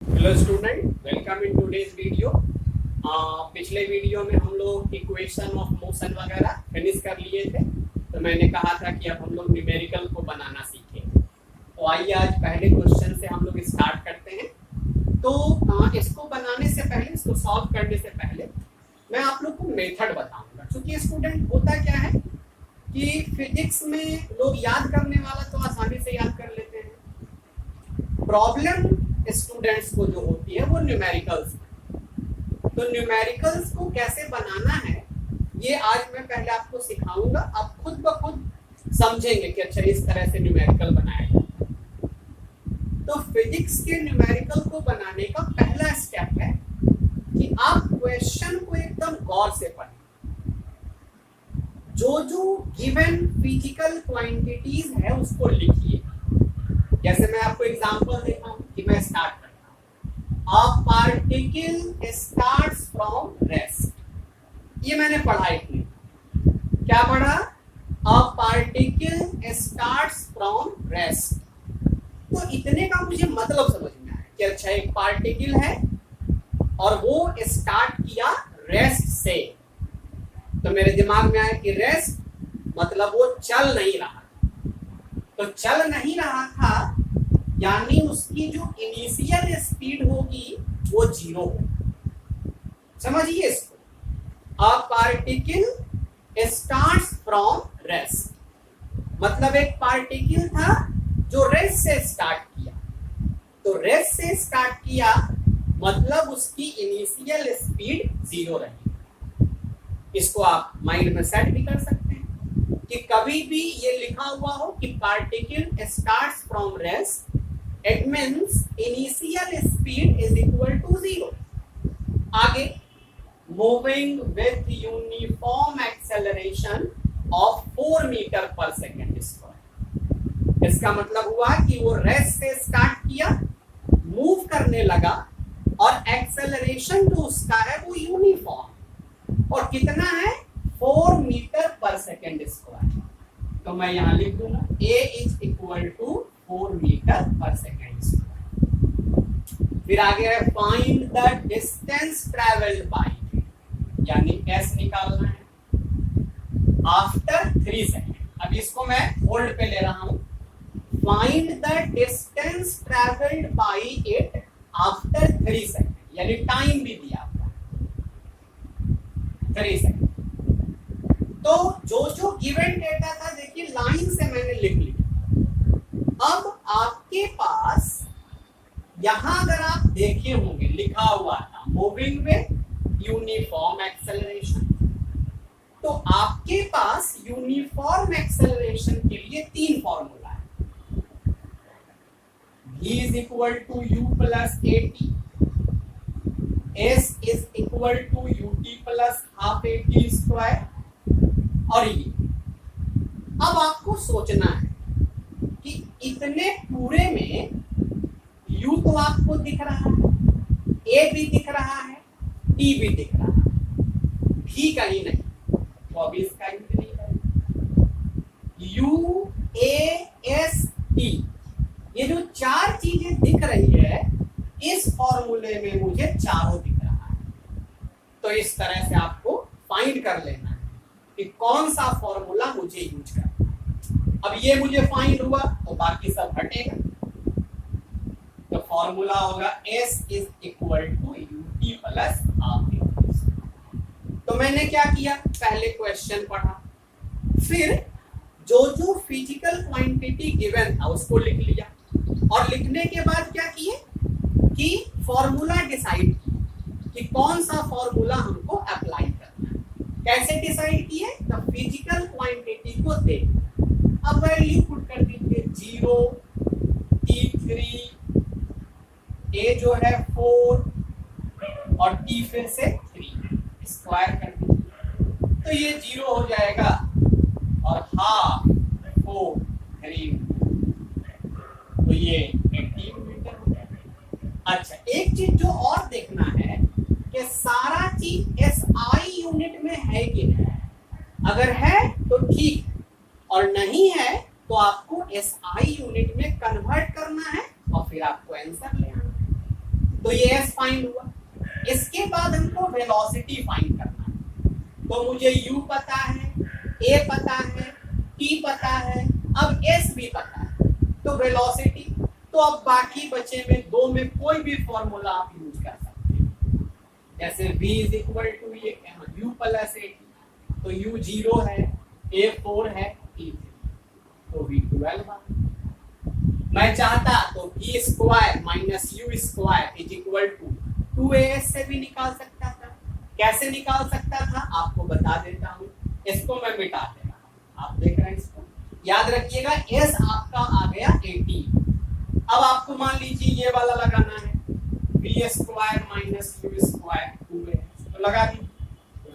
Hello student, welcome in today's video. पिछले video में हम लोग इक्वेशन ऑफ मोशन वगैरह फिनिश कर लिए थे, तो मैंने कहा था कि अब हम लोग न्यूमेरिकल को बनाना सीखेंगे। तो आइए आज पहले क्वेश्चन से हम लोग स्टार्ट करते हैं। तो इसको बनाने से पहले, इसको सॉल्व करने से पहले मैं आप लोग को मेथड बताऊंगा। क्योंकि स्टूडेंट होता क्या है कि फिजिक्स में लोग याद करने वाला तो आसानी से याद कर लेते हैं, प्रॉब्लम स्टूडेंट्स को जो होती है वो न्यूमेरिकल्स। तो न्यूमेरिकल्स को कैसे बनाना है ये आज मैं पहले आपको सिखाऊंगा। आप खुद ब खुद समझेंगे कि अच्छा इस तरह से न्यूमेरिकल बनाया जाता है। तो फिजिक्स के न्यूमेरिकल को बनाने का पहला स्टेप है कि आप क्वेश्चन को एकदम गौर से पढ़ें। जो गिवन फिजिकल क्वांटिटीज है उसको लिखिए। जैसे मैं आपको एग्जांपल देता हूं कि मैं स्टार्ट करता हूं। A particle starts from rest. ये मैंने पढ़ा इतने। क्या पढ़ा? A particle starts from rest. तो इतने का मुझे मतलब समझ में आया कि अच्छा एक पार्टिकल है और वो स्टार्ट किया रेस्ट से। तो मेरे दिमाग में आया कि रेस्ट मतलब वो चल नहीं रहा। तो चल नहीं रहा था यानी उसकी जो इनिशियल स्पीड होगी वो 0 होगी। समझिए इसको। A particle starts from rest मतलब एक पार्टिकल था जो रेस्ट से स्टार्ट किया। तो रेस्ट से स्टार्ट किया मतलब उसकी इनिशियल स्पीड 0 रही। इसको आप माइंड में सेट भी कर सकते हैं कि कभी भी ये लिखा हुआ हो कि particle starts from rest, it means initial speed is equal to 0। आगे, moving with uniform acceleration of 4 metre per second square. इसका मतलब हुआ कि वो रेस्ट से स्टार्ट किया, मूव करने लगा और एक्सेलरेशन जो उसका है वो यूनिफॉर्म और कितना है 4 मीटर पर सेकेंड स्क्वायर। तो मैं यहां लिख दूंगा a is equal to 4 metre per second square. फिर आगे है find the distance travelled by, यानी s निकालना है आफ्टर 3 सेकेंड। अब इसको मैं होल्ड पे ले रहा हूं। Find the distance travelled bye it after 3 second, यानी टाइम भी दिया हुआ 3 सेकेंड। तो जो गिवन डेटा था देखिए लाइन से मैंने लिख लिया। अब आपके पास यहां अगर आप देखे होंगे लिखा हुआ था मूविंग विद यूनिफॉर्म एक्सेलरेशन। तो आपके पास यूनिफॉर्म एक्सेलरेशन के लिए 3 फॉर्मूला है। v is equal to u plus at, s is equal to ut plus half at square और ये। अब आपको सोचना है कि इतने पूरे में u तो आपको दिख रहा है, a भी दिख रहा है, t भी दिख रहा है, v कहीं नहीं। तो अभी इसका यूज नहीं करेंगे। u a s t, ये जो 4 चीजें दिख रही है इस फॉर्मूले में मुझे चारों दिख रहा है। तो इस तरह से आपको फाइंड कर लेना है कि कौन सा फॉर्मूला मुझे यूज करना है। अब ये मुझे फाइंड हुआ तो बाकी सब हटेगा। तो फॉर्मूला होगा s is equal to ut plus half at। तो मैंने क्या किया, पहले क्वेश्चन पढ़ा, फिर जो फिजिकल क्वांटिटी गिवन था उसको लिख लिया और लिखने के बाद क्या किए कि फॉर्मूला डिसाइड किया कि कौन सा फॉर्मूला हमको अप्लाई करना है। कैसे डिसाइड किए? तो फिजिकल क्वांटिटी को देख, अब वैल्यू पुट कर दीजिए 0, t3, a जो है 4 और t फिर से 3 स्क्वायर कर दीजिए। तो ये 0 हो जाएगा और हाफ 4 3, तो ये 18 मीटर हो जाएगा। अच्छा, एक चीज जो और देखना है कि सारा चीज SI यूनिट में है कि नहीं। अगर है तो ठीक है और नहीं है तो आपको SI यूनिट में कन्वर्ट करना है और फिर आपको आंसर लेना है। तो ये s फाइंड हुआ। इसके बाद हमको वेलोसिटी फाइंड करना है। तो मुझे u पता है, a पता है, t पता है, अब s भी पता है, तो वेलोसिटी। तो अब बाकी बचे में दो में कोई भी फॉर्मूला आप यूज कर सकते हैं। जैसे v इज इक्वल टू ये u प्लस a, तो u 0 है, a 4 है, t 3, तो v 12 आ। मैं चाहता तो v square minus u square is equal to 2as से भी निकाल सकता था। कैसे निकाल सकता था आपको बता देता हूँ, इसको मैं मिटा दे रहा हूँ, आप देख रहे हैं इसको। याद रखिएगा s आपका आ गया 18। अब आपको मान लीजिए ये वाला लगाना है, v square minus u square 2as, तो लगा दी।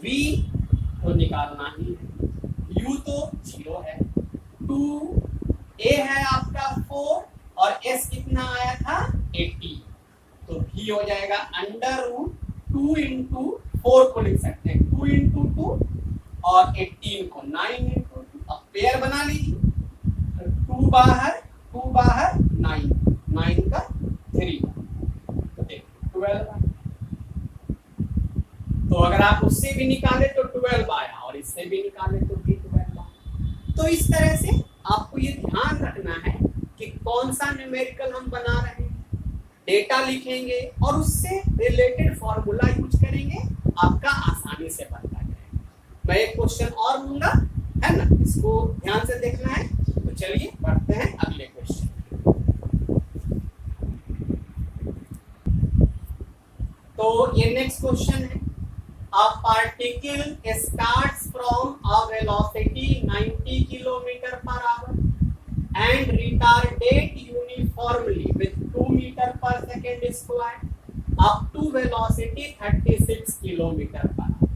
v तो निकालना ही है, u तो 0 है, 2a है आपका 4 और s कितना आया था 80, तो v हो जाएगा अंडर रूट 2 इंटू 4 को लिख सकते हैं 2 इंटू 2 और 18 को 9 इंटू 2। अब पेयर बना लीजिए, तो 2 बाहर 9, 9 का 3, तो देखिए 12 आया। तो अगर आप उससे भी निकाले तो 12 आया और इससे भी निकाले तो भी 12 आया। तो इस तरह से आपको ये ध्यान रखना है कि कौन सा न्यूमेरिकल हम बना रहे हैं, डेटा लिखेंगे और उससे रिलेटेड फॉर्मूला यूज करेंगे, आपका आसानी से बनता जाएगा। मैं एक क्वेश्चन और लूंगा, है ना, इसको ध्यान से देखना है। तो चलिए बढ़ते हैं अगले क्वेश्चन। तो ये नेक्स्ट क्वेश्चन है, a particle starts from a velocity 90 km per hour and retardate uniformly with 2 meter per second square up to velocity 36 km per hour.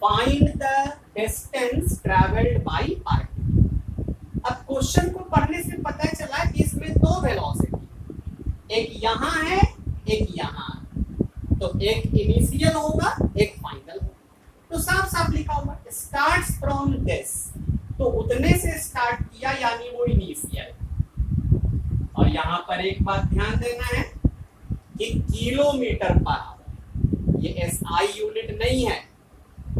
Find the distance traveled by particle. अब question को पढ़ने से पता चला कि इसमें दो वेलोसिटी, एक यहाँ है एक यहाँ है, तो एक इनिशियल होगा एक फाइनल होगा। तो साफ साफ लिखा हुआ स्टार्ट्स फ्रॉम दिस, तो उतने से स्टार्ट किया यानी वो इनिशियल। और यहाँ पर एक बात ध्यान देना है कि किलोमीटर पर आवर, ये एसआई यूनिट नहीं है,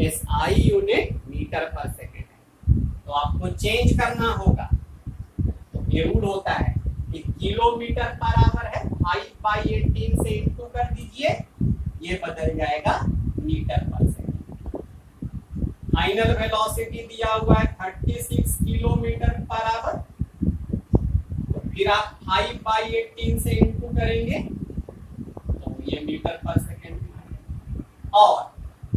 SI unit metre per second है। तो आपको चेंज करना होगा, तो ये रूल होता है कि किलोमीटर पर आवर है, 5/18 से इंटू कर दीजिए, ये बदल जाएगा metre per second. Final velocity दिया हुआ है 36 किलोमीटर पर आवर, तो फिर आप 5/18 से इंटू करेंगे तो ये मीटर पर सेकेंड। और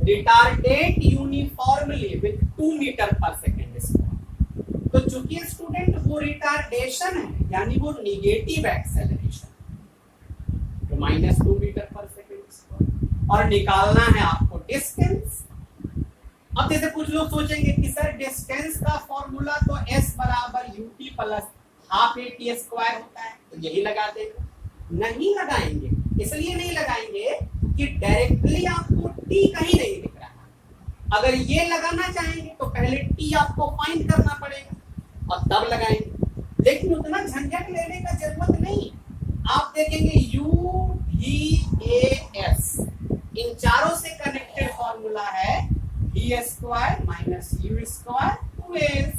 रिटार्डेट uniformly with 2 metre per second square, तो चूंकि स्टूडेंट वो रिटार्डेशन है यानी वो निगेटिव एक्सेलरेशन, तो -2 मीटर पर सेकेंड स्क्वायर। और निकालना है आपको डिस्टेंस। अब जैसे कुछ लोग सोचेंगे कि सर डिस्टेंस का फॉर्मूला तो s बराबर ut plus half at square होता है, तो यही लगा देंगे। नहीं लगाएंगे, इसलिए नहीं लगाएंगे कि डायरेक्टली आपको t कहीं नहीं दिख रहा। अगर ये लगाना चाहेंगे तो पहले t आपको फाइंड करना पड़ेगा और तब लगाएंगे, लेकिन उतना झंझट लेने का जरूरत नहीं। आप देखेंगे u v a s, इन चारों से कनेक्टेड फॉर्मूला है v square minus u square 2s।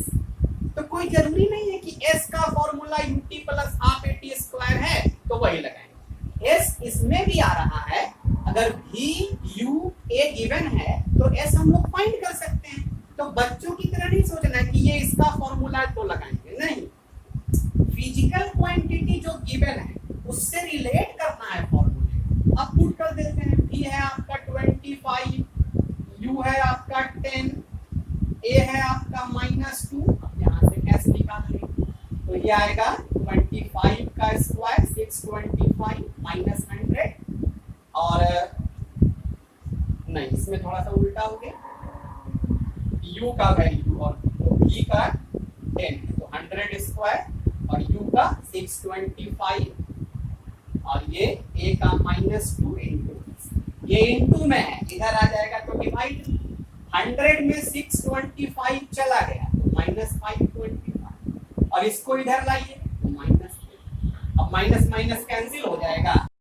तो कोई जरूरी नहीं है कि s का formula ut plus half at square है तो वही लगाएंगे। s इसमें भी आ रहा है, अगर v u a गिवन है तो s हम लोग फाइंड कर सकते हैं। तो बच्चों की तरह नहीं सोचना कि ये इसका फॉर्मूला है तो लगाएंगे, नहीं। फिजिकल क्वांटिटी जो गिवन है उससे रिलेट करना है फॉर्मूले। अब पुट कर देते हैं, v है आपका 25, u है आपका 10, a है आपका -2। अब यहाँ से कैसे निकाल लेंगे, तो ये आएगा 25 का स्क्वायर 625 -100, और नहीं इसमें थोड़ा सा उल्टा हो गया, u का वैल्यू और तो v का 10, तो 100 स्क्वायर और u का 625 और ये a का -2 इंटू, ये इंटू में है, इधर आ जाएगा तो डिवाइड। 100 में 625 चला गया तो -525 और इसको इधर लाइए तो -, अब माइनस माइनस कैंसिल हो जाएगा।